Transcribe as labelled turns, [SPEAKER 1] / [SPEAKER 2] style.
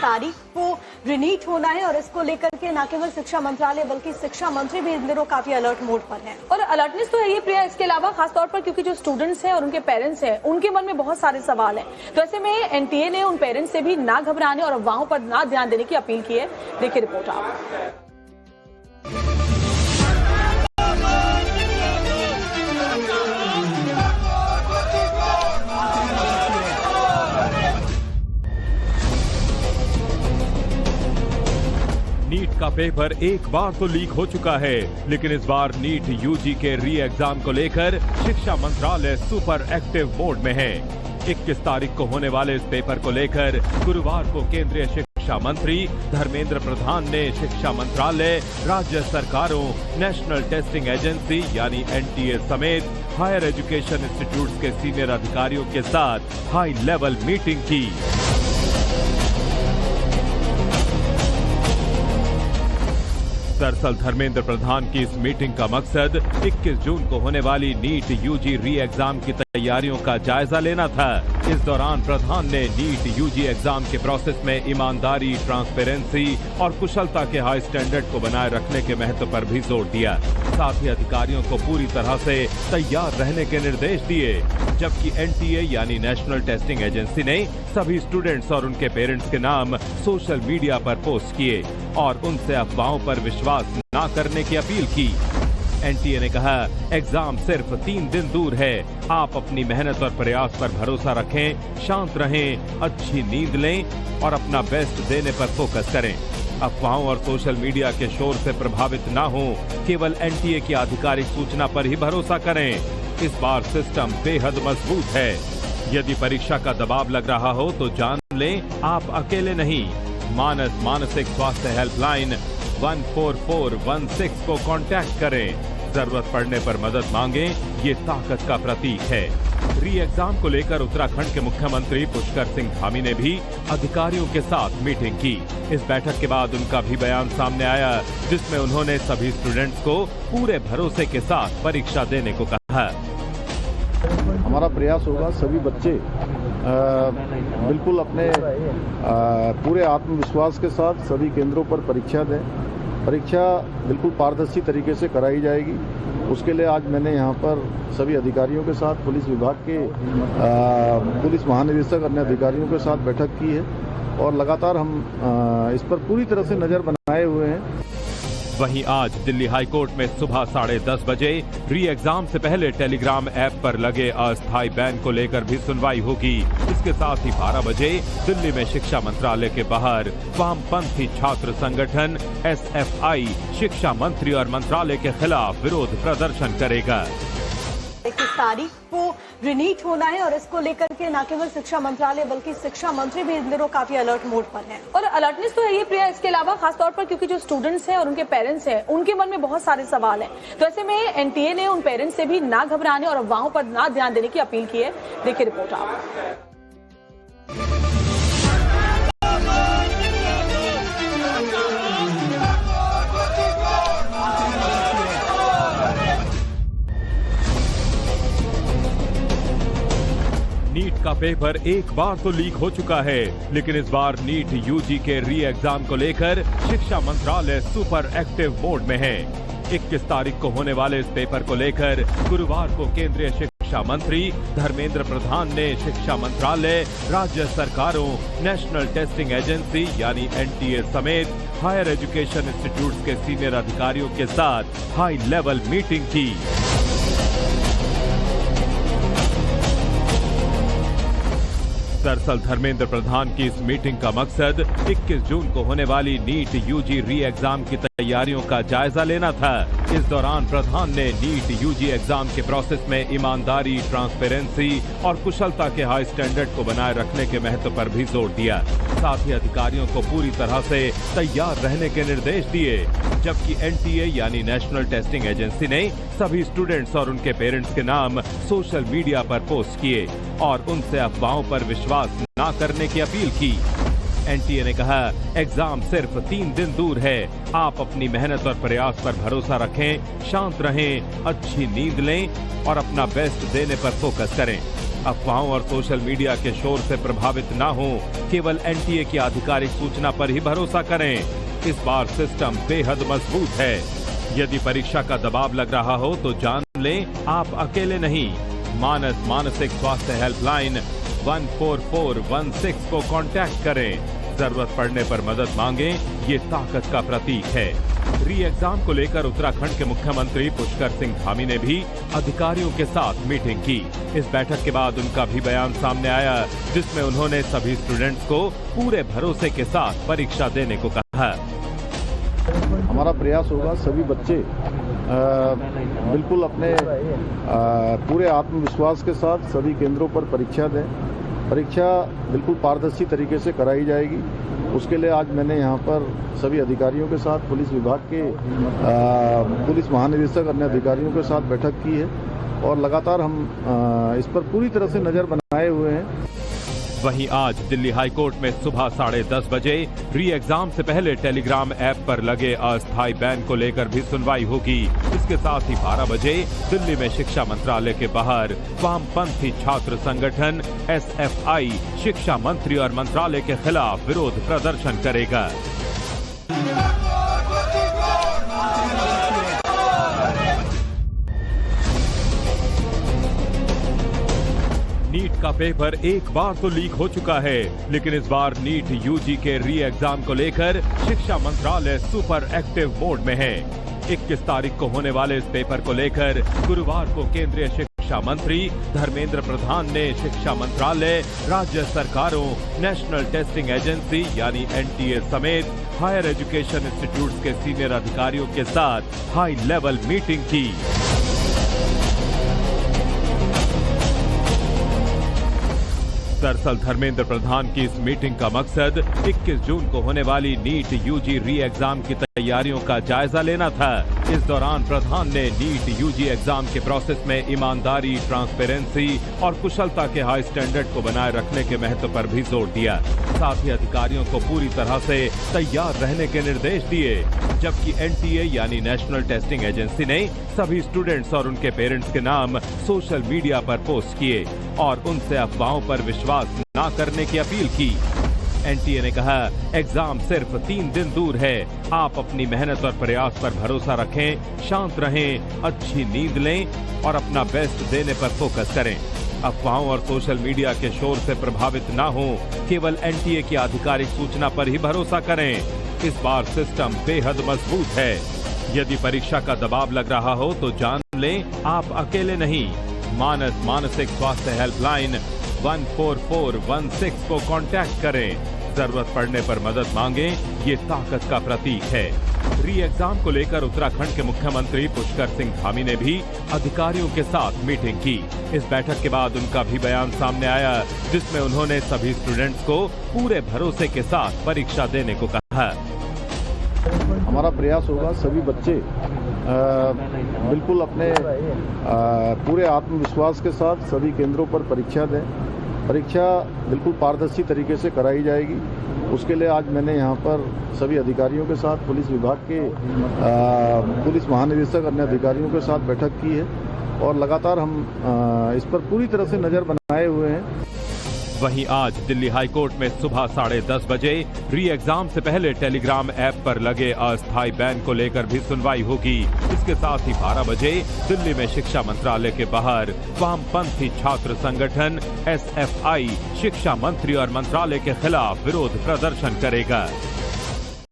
[SPEAKER 1] तारीख को रिनीट होना है और इसको लेकर के न केवल शिक्षा मंत्रालय बल्कि शिक्षा मंत्री भी इन दिनों काफी अलर्ट मोड पर हैं।
[SPEAKER 2] और अलर्टनेस तो है ये प्रिया, इसके अलावा खासतौर पर क्योंकि जो स्टूडेंट्स हैं और उनके पेरेंट्स हैं उनके मन में बहुत सारे सवाल हैं, तो ऐसे में एनटीए ने उन पेरेंट्स से भी ना घबराने और अफवाहों पर ना ध्यान देने की अपील की है। देखिए रिपोर्ट आप।
[SPEAKER 3] नीट का पेपर एक बार तो लीक हो चुका है, लेकिन इस बार नीट यूजी के री एग्जाम को लेकर शिक्षा मंत्रालय सुपर एक्टिव मोड में है। 21 तारीख को होने वाले इस पेपर को लेकर गुरुवार को केंद्रीय शिक्षा मंत्री धर्मेंद्र प्रधान ने शिक्षा मंत्रालय, राज्य सरकारों, नेशनल टेस्टिंग एजेंसी यानी एनटीए समेत हायर एजुकेशन इंस्टीट्यूट्स के सीनियर अधिकारियों के साथ हाई लेवल मीटिंग की। दरअसल धर्मेंद्र प्रधान की इस मीटिंग का मकसद 21 जून को होने वाली नीट यूजी री एग्जाम की तैयारियों का जायजा लेना था। इस दौरान प्रधान ने नीट यूजी एग्जाम के प्रोसेस में ईमानदारी, ट्रांसपेरेंसी और कुशलता के हाई स्टैंडर्ड को बनाए रखने के महत्व पर भी जोर दिया। साथ ही अधिकारियों को पूरी तरह से तैयार रहने के निर्देश दिए, जबकि एनटीए यानी नेशनल टेस्टिंग एजेंसी ने सभी स्टूडेंट्स और उनके पेरेंट्स के नाम सोशल मीडिया पर पोस्ट किए और उनसे अफवाहों पर विश्वास न करने की अपील की। एनटीए ने कहा, एग्जाम सिर्फ 3 दिन दूर है, आप अपनी मेहनत और प्रयास पर भरोसा रखें, शांत रहें, अच्छी नींद लें और अपना बेस्ट देने पर फोकस करें। अफवाहों और सोशल मीडिया के शोर से प्रभावित ना हो, केवल एनटीए की आधिकारिक सूचना पर ही भरोसा करें। इस बार सिस्टम बेहद मजबूत है। यदि परीक्षा का दबाव लग रहा हो तो जान लें, आप अकेले नहीं। मानस मानसिक स्वास्थ्य हेल्पलाइन 14416 को कांटेक्ट करें। जरूरत पड़ने पर मदद मांगें, ये ताकत का प्रतीक है। री एग्जाम को लेकर उत्तराखंड के मुख्यमंत्री पुष्कर सिंह धामी ने भी अधिकारियों के साथ मीटिंग की। इस बैठक के बाद उनका भी बयान सामने आया, जिसमें उन्होंने सभी स्टूडेंट्स को पूरे भरोसे के साथ परीक्षा देने को कहा।
[SPEAKER 4] हमारा प्रयास होगा सभी बच्चे बिल्कुल अपने पूरे आत्मविश्वास के साथ सभी केंद्रों पर परीक्षा दें। परीक्षा बिल्कुल पारदर्शी तरीके से कराई जाएगी। उसके लिए आज मैंने यहाँ पर सभी अधिकारियों के साथ, पुलिस विभाग के पुलिस महानिदेशक, अन्य अधिकारियों के साथ बैठक की है और लगातार हम इस पर पूरी तरह से नज़र बनाए हुए हैं।
[SPEAKER 3] वहीं आज दिल्ली हाईकोर्ट में सुबह 10:30 बजे री एग्जाम से पहले टेलीग्राम ऐप पर लगे अस्थायी बैन को लेकर भी सुनवाई होगी। इसके साथ ही 12 बजे दिल्ली में शिक्षा मंत्रालय के बाहर वामपंथी छात्र संगठन एसएफआई शिक्षा मंत्री और मंत्रालय के खिलाफ विरोध प्रदर्शन करेगा।
[SPEAKER 1] 21 तारीख को रिनीट होना है और इसको लेकर के न केवल शिक्षा मंत्रालय बल्कि शिक्षा मंत्री भी इन दिनों काफी अलर्ट मोड पर हैं।
[SPEAKER 2] और अलर्टनेस तो है ये प्रिया, इसके अलावा खासतौर पर क्योंकि जो स्टूडेंट्स हैं और उनके पेरेंट्स हैं उनके मन में बहुत सारे सवाल हैं, तो ऐसे में एनटीए ने उन पेरेंट्स से भी ना घबराने और अफवाहों पर ना ध्यान देने की अपील की है। देखिए रिपोर्ट आप।
[SPEAKER 3] नीट का पेपर एक बार तो लीक हो चुका है, लेकिन इस बार नीट यूजी के री एग्जाम को लेकर शिक्षा मंत्रालय सुपर एक्टिव मोड में है। 21 तारीख को होने वाले इस पेपर को लेकर गुरुवार को केंद्रीय शिक्षा मंत्री धर्मेंद्र प्रधान ने शिक्षा मंत्रालय, राज्य सरकारों, नेशनल टेस्टिंग एजेंसी यानी एनटीए समेत हायर एजुकेशन इंस्टीट्यूट्स के सीनियर अधिकारियों के साथ हाई लेवल मीटिंग की। दरअसल धर्मेंद्र प्रधान की इस मीटिंग का मकसद 21 जून को होने वाली नीट यूजी री एग्जाम की तैयारियों का जायजा लेना था। इस दौरान प्रधान ने नीट यूजी एग्जाम के प्रोसेस में ईमानदारी, ट्रांसपेरेंसी और कुशलता के हाई स्टैंडर्ड को बनाए रखने के महत्व पर भी जोर दिया। साथ ही अधिकारियों को पूरी तरह से तैयार रहने के निर्देश दिए, जबकि एनटीए यानी नेशनल टेस्टिंग एजेंसी ने सभी स्टूडेंट्स और उनके पेरेंट्स के नाम सोशल मीडिया पर पोस्ट किए और उनसे अफवाहों पर विश्वास न करने की अपील की। एनटीए ने कहा, एग्जाम सिर्फ 3 दिन दूर है, आप अपनी मेहनत और प्रयास पर भरोसा रखें, शांत रहें, अच्छी नींद लें और अपना बेस्ट देने पर फोकस करें। अफवाहों और सोशल मीडिया के शोर से प्रभावित न हो, केवल एनटीए की आधिकारिक सूचना पर ही भरोसा करें। इस बार सिस्टम बेहद मजबूत है। यदि परीक्षा का दबाव लग रहा हो तो जान लें, आप अकेले नहीं। मानस मानसिक स्वास्थ्य हेल्पलाइन 14416 को कांटेक्ट करें। जरूरत पड़ने पर मदद मांगें, ये ताकत का प्रतीक है। री एग्जाम को लेकर उत्तराखंड के मुख्यमंत्री पुष्कर सिंह धामी ने भी अधिकारियों के साथ मीटिंग की। इस बैठक के बाद उनका भी बयान सामने आया, जिसमें उन्होंने सभी स्टूडेंट्स को पूरे भरोसे के साथ परीक्षा देने को कहा।
[SPEAKER 4] हमारा प्रयास होगा सभी बच्चे बिल्कुल अपने पूरे आत्मविश्वास के साथ सभी केंद्रों पर परीक्षा दें। परीक्षा बिल्कुल पारदर्शी तरीके से कराई जाएगी। उसके लिए आज मैंने यहाँ पर सभी अधिकारियों के साथ, पुलिस विभाग के पुलिस महानिदेशक, अन्य अधिकारियों के साथ बैठक की है और लगातार हम इस पर पूरी तरह से नज़र बनाए हुए हैं।
[SPEAKER 3] वहीं आज दिल्ली हाई कोर्ट में सुबह 10:30 बजे री एग्जाम से पहले टेलीग्राम ऐप पर लगे अस्थायी बैन को लेकर भी सुनवाई होगी। इसके साथ ही 12 बजे दिल्ली में शिक्षा मंत्रालय के बाहर वामपंथी छात्र संगठन SFI शिक्षा मंत्री और मंत्रालय के खिलाफ विरोध प्रदर्शन करेगा। नीट का पेपर एक बार तो लीक हो चुका है, लेकिन इस बार नीट यूजी के री एग्जाम को लेकर शिक्षा मंत्रालय सुपर एक्टिव मोड में है। 21 तारीख को होने वाले इस पेपर को लेकर गुरुवार को केंद्रीय शिक्षा मंत्री धर्मेंद्र प्रधान ने शिक्षा मंत्रालय, राज्य सरकारों, नेशनल टेस्टिंग एजेंसी यानी NTA समेत हायर एजुकेशन इंस्टीट्यूट्स के सीनियर अधिकारियों के साथ हाई लेवल मीटिंग की। दरअसल धर्मेंद्र प्रधान की इस मीटिंग का मकसद 21 जून को होने वाली नीट यूजी री एग्जाम की तैयारियों का जायजा लेना था। इस दौरान प्रधान ने नीट यूजी एग्जाम के प्रोसेस में ईमानदारी, ट्रांसपेरेंसी और कुशलता के हाई स्टैंडर्ड को बनाए रखने के महत्व पर भी जोर दिया। साथ ही अधिकारियों को पूरी तरह से तैयार रहने के निर्देश दिए। जबकि NTA यानी नेशनल टेस्टिंग एजेंसी ने सभी स्टूडेंट्स और उनके पेरेंट्स के नाम सोशल मीडिया पर पोस्ट किए और उनसे अफवाहों पर विश्वास न करने की अपील की। NTA ने कहा, एग्जाम सिर्फ 3 दिन दूर है। आप अपनी मेहनत और प्रयास पर भरोसा रखें, शांत रहें, अच्छी नींद लें और अपना बेस्ट देने पर फोकस करें। अफवाहों और सोशल मीडिया के शोर से प्रभावित न हो, केवल NTA की आधिकारिक सूचना पर ही भरोसा करें। इस बार सिस्टम बेहद मजबूत है। यदि परीक्षा का दबाव लग रहा हो तो जान लें, आप अकेले नहीं। मानस मानसिक स्वास्थ्य हेल्पलाइन 14416 को कांटेक्ट करें। जरूरत पड़ने पर मदद मांगें, ये ताकत का प्रतीक है। री एग्जाम को लेकर उत्तराखंड के मुख्यमंत्री पुष्कर सिंह धामी ने भी अधिकारियों के साथ मीटिंग की। इस बैठक के बाद उनका भी बयान सामने आया, जिसमें उन्होंने सभी स्टूडेंट्स को पूरे भरोसे के साथ परीक्षा देने को कहा।
[SPEAKER 4] हमारा प्रयास होगा सभी बच्चे बिल्कुल अपने पूरे आत्मविश्वास के साथ सभी केंद्रों पर परीक्षा दें। परीक्षा बिल्कुल पारदर्शी तरीके से कराई जाएगी। उसके लिए आज मैंने यहाँ पर सभी अधिकारियों के साथ, पुलिस विभाग के पुलिस महानिदेशक, अन्य अधिकारियों के साथ बैठक की है और लगातार हम इस पर पूरी तरह से नज़र बनाए हुए हैं।
[SPEAKER 3] वहीं आज दिल्ली हाई कोर्ट में सुबह 10:30 बजे री एग्जाम से पहले टेलीग्राम ऐप पर लगे अस्थायी बैन को लेकर भी सुनवाई होगी। इसके साथ ही 12 बजे दिल्ली में शिक्षा मंत्रालय के बाहर वामपंथी छात्र संगठन SFI शिक्षा मंत्री और मंत्रालय के खिलाफ विरोध प्रदर्शन करेगा।